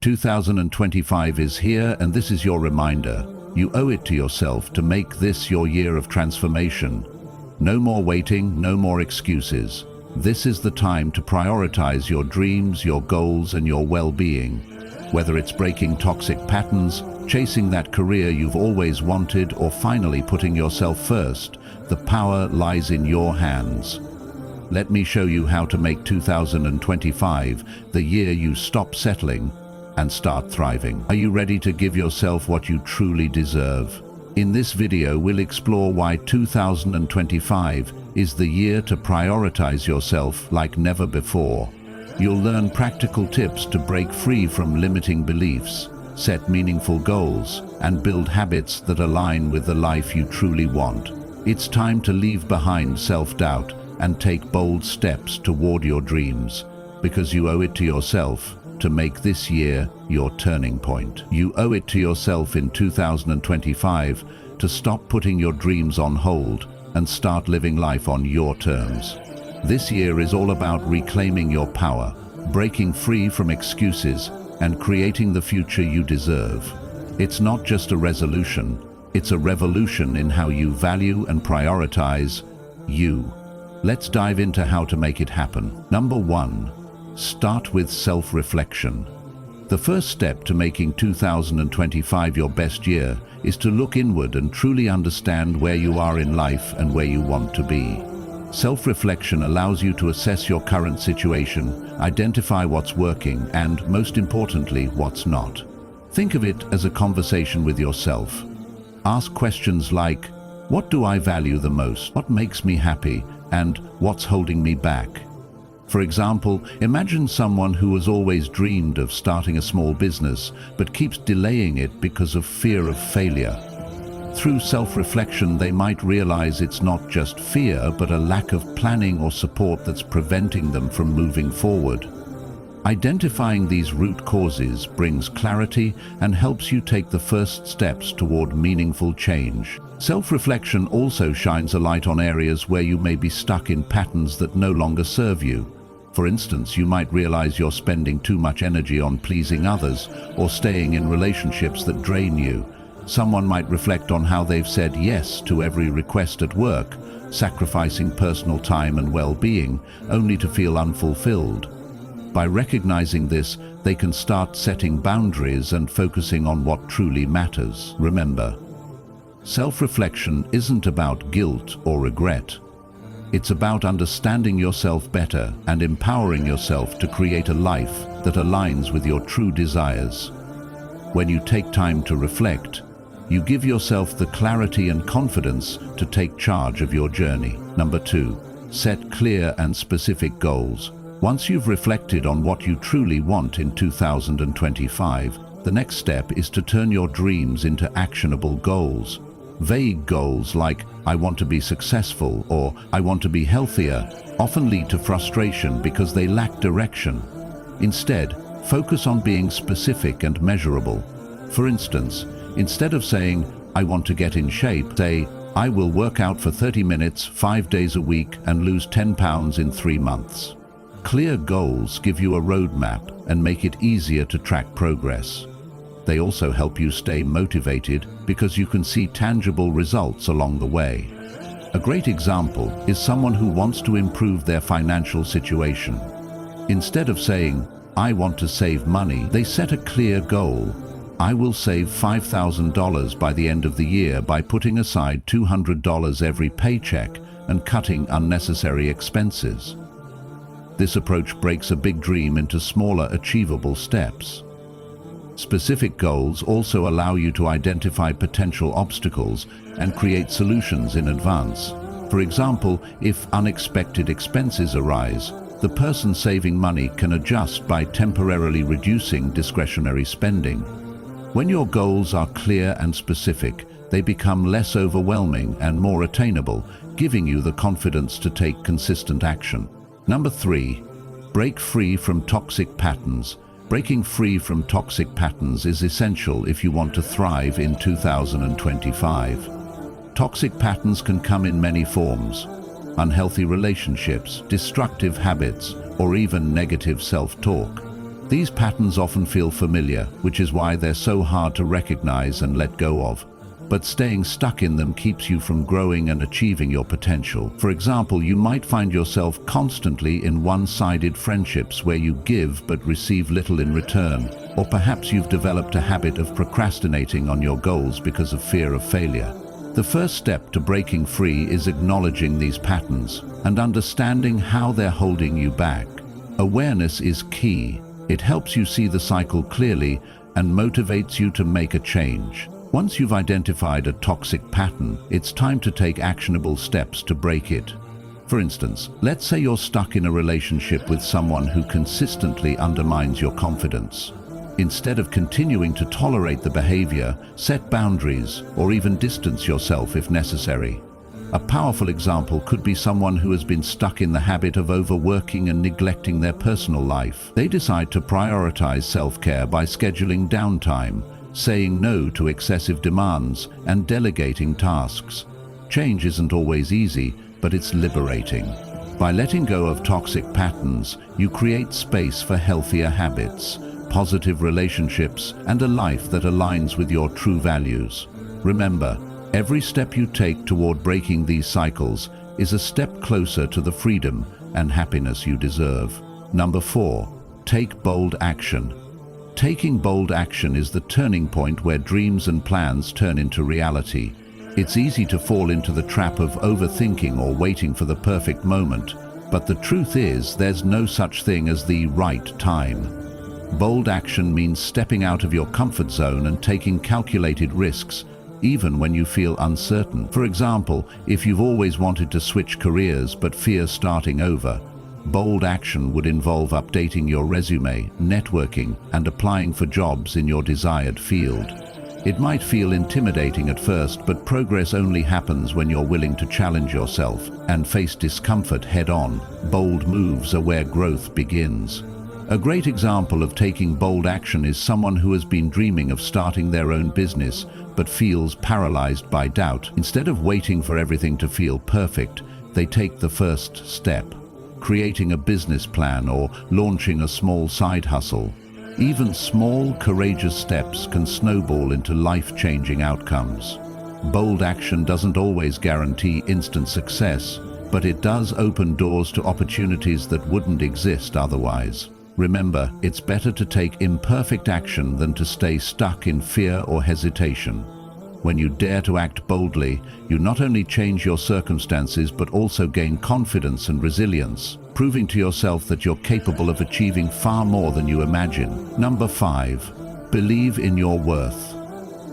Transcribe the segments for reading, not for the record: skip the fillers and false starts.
2025 is here, and this is your reminder. You owe it to yourself to make this your year of transformation. No more waiting, no more excuses. This is the time to prioritize your dreams, your goals, and your well-being. Whether it's breaking toxic patterns, chasing that career you've always wanted, or finally putting yourself first, the power lies in your hands. Let me show you how to make 2025 the year you stop settling and start thriving. Are you ready to give yourself what you truly deserve? In this video, we'll explore why 2025 is the year to prioritize yourself like never before. You'll learn practical tips to break free from limiting beliefs, set meaningful goals, and build habits that align with the life you truly want. It's time to leave behind self-doubt and take bold steps toward your dreams, because you owe it to yourself to make this year your turning point. You owe it to yourself in 2025 to stop putting your dreams on hold and start living life on your terms. This year is all about reclaiming your power, breaking free from excuses, and creating the future you deserve. It's not just a resolution, it's a revolution in how you value and prioritize you. Let's dive into how to make it happen. Number 1. Start with self-reflection. The first step to making 2025 your best year is to look inward and truly understand where you are in life and where you want to be. Self-reflection allows you to assess your current situation, identify what's working, and, most importantly, what's not. Think of it as a conversation with yourself. Ask questions like, what do I value the most? What makes me happy? And what's holding me back? For example, imagine someone who has always dreamed of starting a small business but keeps delaying it because of fear of failure. Through self-reflection, they might realize it's not just fear, but a lack of planning or support that's preventing them from moving forward. Identifying these root causes brings clarity and helps you take the first steps toward meaningful change. Self-reflection also shines a light on areas where you may be stuck in patterns that no longer serve you. For instance, you might realize you're spending too much energy on pleasing others or staying in relationships that drain you. Someone might reflect on how they've said yes to every request at work, sacrificing personal time and well-being, only to feel unfulfilled. By recognizing this, they can start setting boundaries and focusing on what truly matters. Remember, self-reflection isn't about guilt or regret. It's about understanding yourself better and empowering yourself to create a life that aligns with your true desires. When you take time to reflect, you give yourself the clarity and confidence to take charge of your journey. Number 2, set clear and specific goals. Once you've reflected on what you truly want in 2025, the next step is to turn your dreams into actionable goals. Vague goals like, I want to be successful or I want to be healthier, often lead to frustration because they lack direction. Instead, focus on being specific and measurable. For instance, instead of saying, I want to get in shape, say, I will work out for 30 minutes, 5 days a week, and lose 10 pounds in 3 months. Clear goals give you a roadmap and make it easier to track progress. They also help you stay motivated because you can see tangible results along the way. A great example is someone who wants to improve their financial situation. Instead of saying, I want to save money, they set a clear goal. I will save $5,000 by the end of the year by putting aside $200 every paycheck and cutting unnecessary expenses. This approach breaks a big dream into smaller, achievable steps. Specific goals also allow you to identify potential obstacles and create solutions in advance. For example, if unexpected expenses arise, the person saving money can adjust by temporarily reducing discretionary spending. When your goals are clear and specific, they become less overwhelming and more attainable, giving you the confidence to take consistent action. Number 3, break free from toxic patterns. Breaking free from toxic patterns is essential if you want to thrive in 2025. Toxic patterns can come in many forms: unhealthy relationships, destructive habits, or even negative self-talk. These patterns often feel familiar, which is why they're so hard to recognize and let go of. But staying stuck in them keeps you from growing and achieving your potential. For example, you might find yourself constantly in one-sided friendships where you give but receive little in return. Or perhaps you've developed a habit of procrastinating on your goals because of fear of failure. The first step to breaking free is acknowledging these patterns and understanding how they're holding you back. Awareness is key. It helps you see the cycle clearly and motivates you to make a change. Once you've identified a toxic pattern, it's time to take actionable steps to break it. For instance, let's say you're stuck in a relationship with someone who consistently undermines your confidence. Instead of continuing to tolerate the behavior, set boundaries or even distance yourself if necessary. A powerful example could be someone who has been stuck in the habit of overworking and neglecting their personal life. They decide to prioritize self-care by scheduling downtime, saying no to excessive demands, and delegating tasks. Change isn't always easy, but it's liberating. By letting go of toxic patterns, you create space for healthier habits, positive relationships, and a life that aligns with your true values. Remember, every step you take toward breaking these cycles is a step closer to the freedom and happiness you deserve. Number 4, take bold action. Taking bold action is the turning point where dreams and plans turn into reality. It's easy to fall into the trap of overthinking or waiting for the perfect moment, but the truth is there's no such thing as the right time. Bold action means stepping out of your comfort zone and taking calculated risks, even when you feel uncertain. For example, if you've always wanted to switch careers but fear starting over, bold action would involve updating your resume, networking, and applying for jobs in your desired field. It might feel intimidating at first, but progress only happens when you're willing to challenge yourself and face discomfort head-on. Bold moves are where growth begins. A great example of taking bold action is someone who has been dreaming of starting their own business but feels paralyzed by doubt. Instead of waiting for everything to feel perfect, they take the first step, creating a business plan or launching a small side hustle. Even small, courageous steps can snowball into life-changing outcomes. Bold action doesn't always guarantee instant success, but it does open doors to opportunities that wouldn't exist otherwise. Remember, it's better to take imperfect action than to stay stuck in fear or hesitation. When you dare to act boldly, you not only change your circumstances but also gain confidence and resilience, proving to yourself that you're capable of achieving far more than you imagine. Number 5, believe in your worth.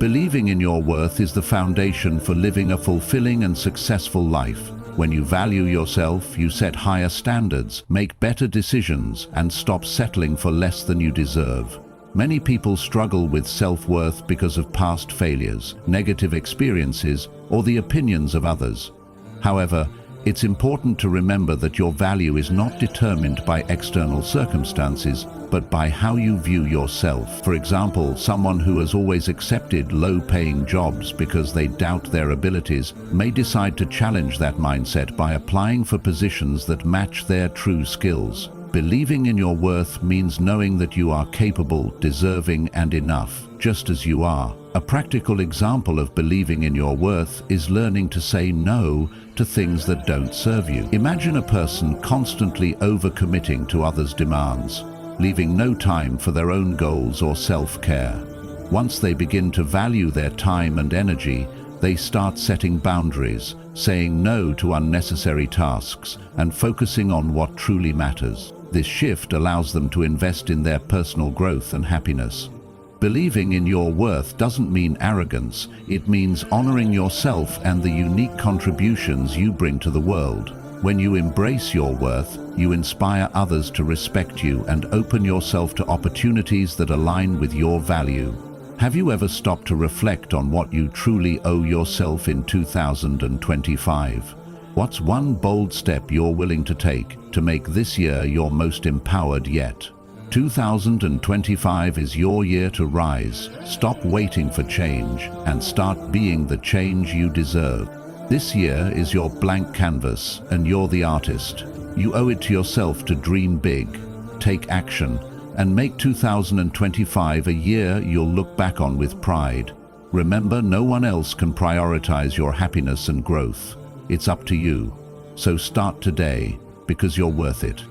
Believing in your worth is the foundation for living a fulfilling and successful life. When you value yourself, you set higher standards, make better decisions, and stop settling for less than you deserve. Many people struggle with self-worth because of past failures, negative experiences, or the opinions of others. However, it's important to remember that your value is not determined by external circumstances, but by how you view yourself. For example, someone who has always accepted low-paying jobs because they doubt their abilities may decide to challenge that mindset by applying for positions that match their true skills. Believing in your worth means knowing that you are capable, deserving, and enough, just as you are. A practical example of believing in your worth is learning to say no to things that don't serve you. Imagine a person constantly overcommitting to others' demands, leaving no time for their own goals or self-care. Once they begin to value their time and energy, they start setting boundaries, saying no to unnecessary tasks, and focusing on what truly matters. This shift allows them to invest in their personal growth and happiness. Believing in your worth doesn't mean arrogance, it means honoring yourself and the unique contributions you bring to the world. When you embrace your worth, you inspire others to respect you and open yourself to opportunities that align with your value. Have you ever stopped to reflect on what you truly owe yourself in 2025? What's one bold step you're willing to take to make this year your most empowered yet? 2025 is your year to rise. Stop waiting for change and start being the change you deserve. This year is your blank canvas and you're the artist. You owe it to yourself to dream big, take action, and make 2025 a year you'll look back on with pride. Remember, no one else can prioritize your happiness and growth. It's up to you. So start today, because you're worth it.